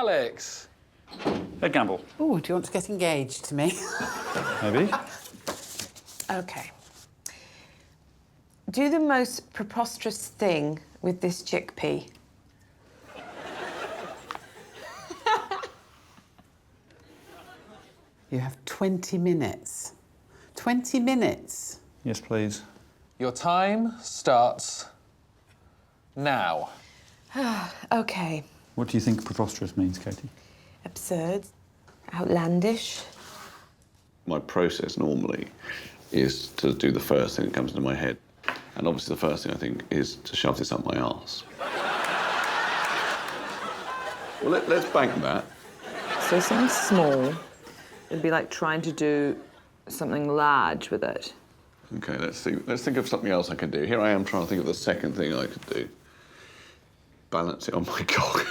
Alex. Ed Gamble. Oh, do you want to get engaged to me? Maybe. OK. Do the most preposterous thing with this chickpea. You have 20 minutes. 20 minutes? Yes, please. Your time starts now. OK. What do you think preposterous means, Katie? Absurd. Outlandish. My process normally is to do the first thing that comes into my head. And obviously the first thing I think is to shove this up my arse. Well, let's bank that. So something small, it'd be like trying to do something large with it. OK, let's think of something else I could do. Here I am trying to think of the second thing I could do. Balance it on my cock.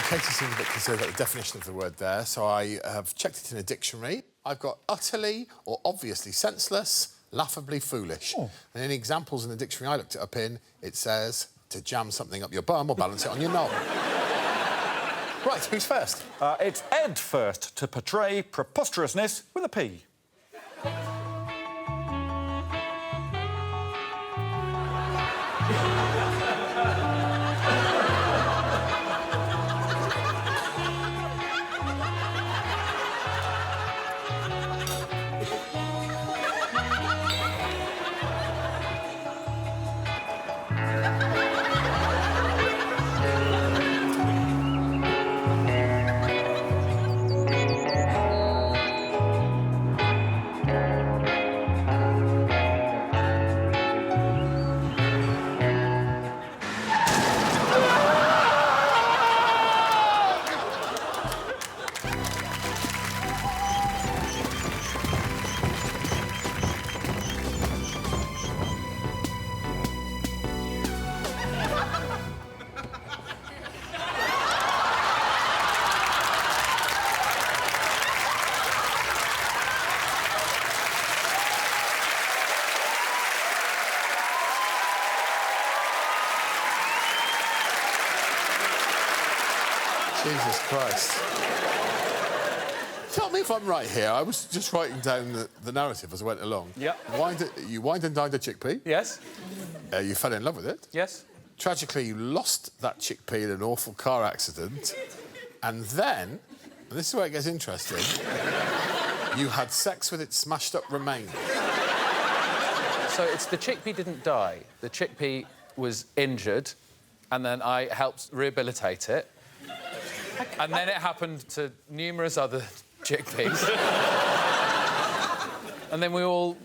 Katie seems a bit concerned about the definition of the word there, so I have checked it in a dictionary. I've got utterly or obviously senseless, laughably foolish. Oh. And in examples in the dictionary I looked it up in, it says to jam something up your bum or balance it on your knob. Right, who's first? It's Ed first to portray preposterousness with a P. Jesus Christ. Tell me if I'm right here. I was just writing down the narrative as I went along. Yep. You wined and dined a chickpea. Yes. You fell in love with it. Yes. Tragically, you lost that chickpea in an awful car accident. And then, and this is where it gets interesting, you had sex with its smashed-up remains. So it's the chickpea didn't die. The chickpea was injured, and then I helped rehabilitate it. And then it happened to numerous other chickpeas. And then we all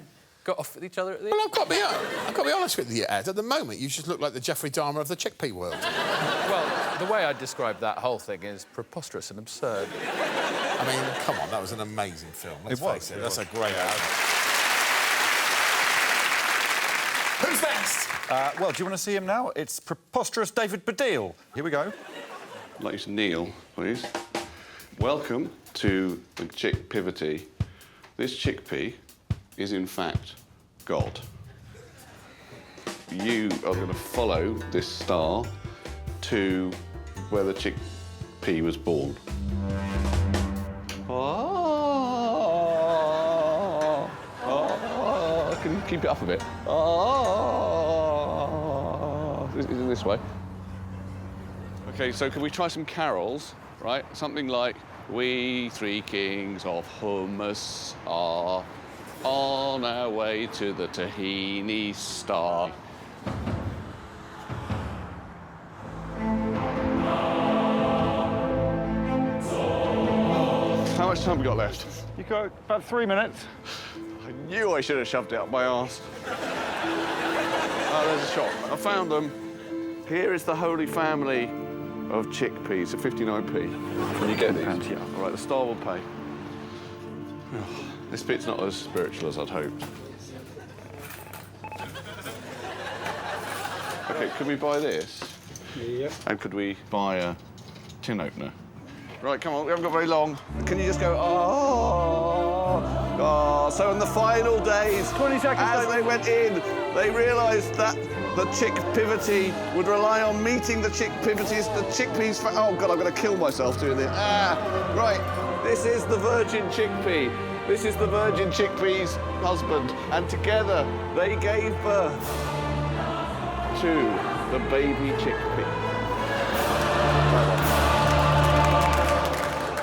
got off with each other at the end. Well, I've got to be honest with you, Ed. At the moment, you just look like the Jeffrey Dahmer of the chickpea world. Well, the way I describe that whole thing is preposterous and absurd. I mean, come on, that was an amazing film. Let's face it. That's a great album. Who's next? Well, do you want to see him now? It's preposterous David Baddiel. Here we go. I'd like you to kneel, please. Welcome to the Chick Pivotee. This chickpea is, in fact, God. You are going to follow this star to where the chickpea was born. Can you keep it up a bit? Is it this way? OK, so can we try some carols, right? Something like, we three kings of hummus are on our way to the tahini star. How much time have we got left? You got about 3 minutes. I knew I should have shoved it up my arse. Oh, there's a shop. I found them. Here is the Holy Family of chickpeas at 59p. Can you get these? Yeah. All right, the star will pay. Oh, this bit's not as spiritual as I'd hoped. OK, could we buy this? Yep. And could we buy a tin opener? Right, come on, we haven't got very long. Can you just go, oh? Oh, so in the final days, 20 seconds, as David. they went in, they realised that the chickpivity would rely on meeting the chickpivities, the chickpeas. Oh God, I'm going to kill myself doing this. Right. This is the virgin chickpea. This is the virgin chickpea's husband, and together they gave birth to the baby chickpea.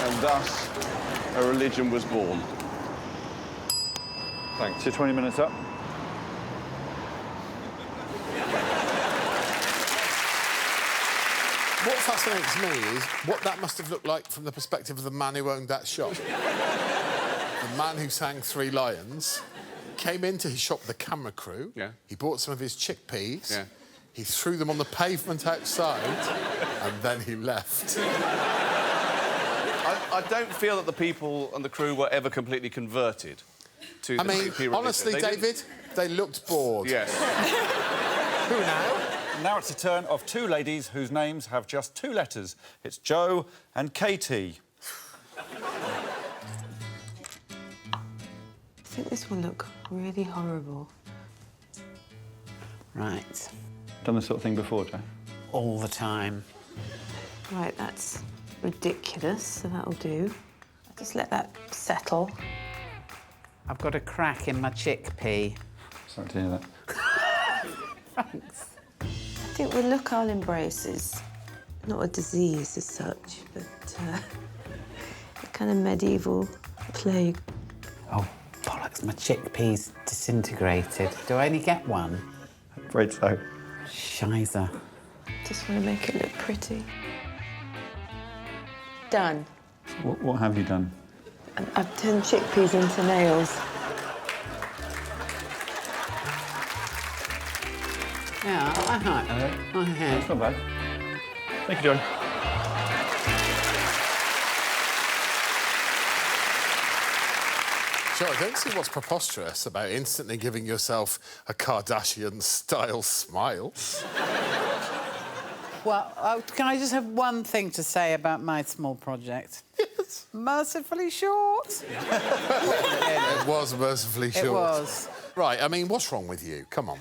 And thus, a religion was born. Thanks. Your 20 minutes up. What fascinates me is what that must have looked like from the perspective of the man who owned that shop. The man who sang Three Lions came into his shop with a camera crew. Yeah. He bought some of his chickpeas. Yeah. He threw them on the pavement outside, and then he left. I don't feel that the people and the crew were ever completely converted to I the mean, chickpea religion. honestly, They didn't- David, they looked bored. Yes. Who now? Now it's the turn of two ladies whose names have just two letters. It's Jo and Katie. I think this will look really horrible. Right. Done this sort of thing before, Jo? All the time. Right, that's ridiculous, so that'll do. I'll just let that settle. I've got a crack in my chickpea. Sorry to hear that. Thanks. I think the look I'll embrace is not a disease as such, but a kind of medieval plague. Oh, bollocks, my chickpea's disintegrated. Do I only get one? Afraid so. Shizer. Just want to make it look pretty. Done. What have you done? I've turned chickpeas into nails. Yeah, I like it. I have. Not bad. Thank you, Jo. Sure, I don't see what's preposterous about instantly giving yourself a Kardashian-style smile. Well, can I just have one thing to say about my small project? Yes. Mercifully short. It was mercifully short. It was. Right, I mean, what's wrong with you? Come on.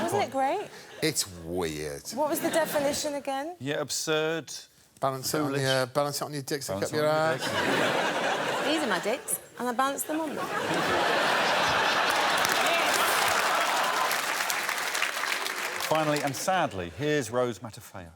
Wasn't it great? It's weird. What was the definition again? Yeah, absurd. Balance it on your dick, stick up your Balance ass. it on your dick. These are my dicks, and I balanced them on them. Finally and sadly, here's Rose Matafeo.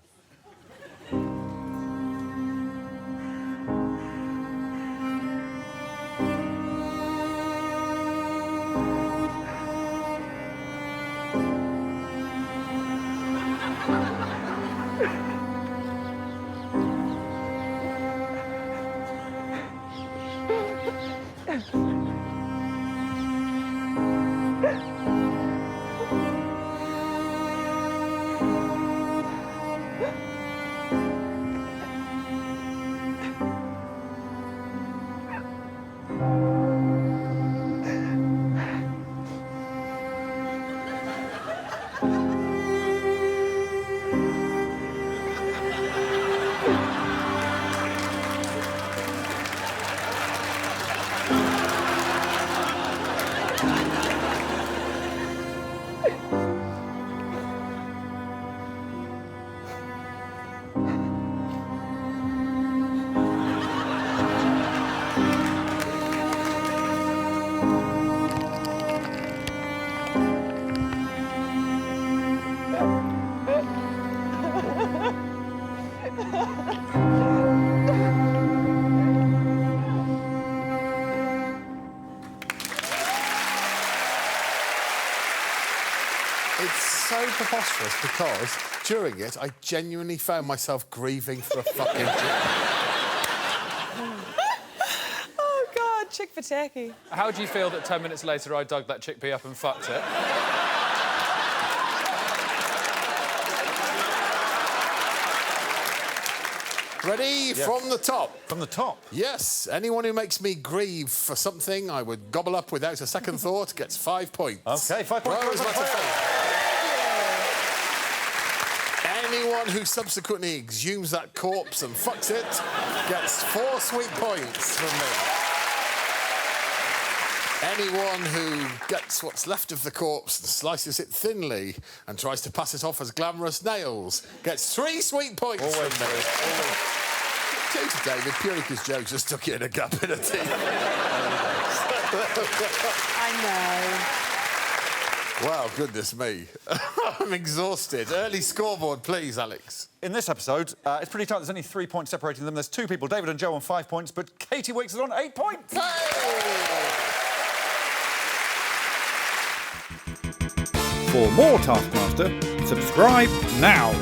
It's so preposterous because during it, I genuinely found myself grieving for a fucking Oh, God, chick for tacky. How do you feel that 10 minutes later I dug that chickpea up and fucked it? Ready? Yes. From the top. From the top. Yes, anyone who makes me grieve for something I would gobble up without a second thought gets 5 points. OK, 5 points. Rose Matafeo. Matafeo. Anyone who subsequently exhumes that corpse and fucks it gets 4 sweet points from me. Anyone who gets what's left of the corpse and slices it thinly and tries to pass it off as glamorous nails gets 3 sweet points from me. Two to David, purely because Joe just stuck it in a gap in a teeth. I know. Wow, goodness me. I'm exhausted. Early scoreboard, please, Alex. In this episode, it's pretty tight. There's only 3 points separating them. There's 2 people, David and Joe, on 5 points, but Katie Weeks is on 8 points. For more Taskmaster, subscribe now.